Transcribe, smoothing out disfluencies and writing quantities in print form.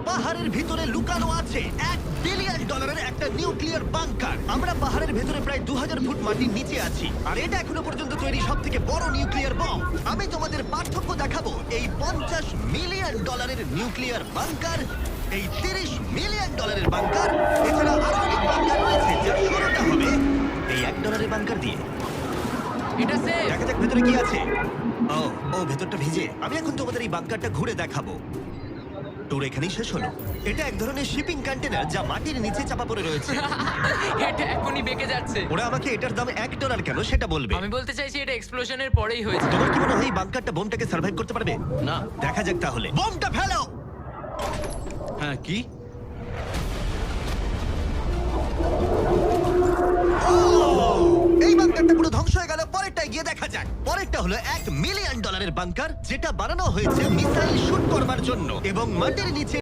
পাহাড়ের ভিতরে লুকানো আছে $1 বিলিয়ন একটা নিউক্লিয়ার বাংকার। আমরা পাহাড়ের ভেতরে প্রায় 2000 ফুট মাটির নিচে আছি, আর এটা এখনো পর্যন্ত তৈরি সব থেকে বড় নিউক্লিয়ার বম। আমি তোমাদের পার্থক্য দেখাবো এই $50 মিলিয়ন নিউক্লিয়ার বাংকার, এই $30 মিলিয়ন বাংকার, এছাড়া আরো অনেক বাংকার রয়েছে, যার শুরুটা হবে এই $1 বাংকার দিয়ে। এটা সেফ। দেখা যাক ভেতরে কি আছে। ও ভেতরটা ভিজে। আমি এখন তোমাদের এই বাংকারটা ঘুরে দেখাবো। ট্যুর এখানেই শেষ হলো। এটা এক ধরনের শিপিং কন্টেনার যা মাটির নিচে চাপা পড়ে রয়েছে। এটা এখনই বেঁকে যাচ্ছে। ওরা আমাকে এটার দাম $1 কেন সেটা বলবে। আমি বলতে চাইছি এটা এক্সপ্লোশনের পরেই হয়েছে। তোমার কি মনে হয় এই বাংকারটা বোমটাকে সার্ভাইভ করতে পারবে? না। দেখা যাক তাহলে। বোমটা ফেলো। হ্যাঁ, কি? এই বাংকারটা পুরো ধ্বংস হয়ে গেল। পরেরটা গিয়ে দেখা যাক। পরেরটা হলো $1 মিলিয়ন বাংকার, যেটা বানানো হয়েছে মিসাইল শুট করবার জন্য এবং মাটির নিচে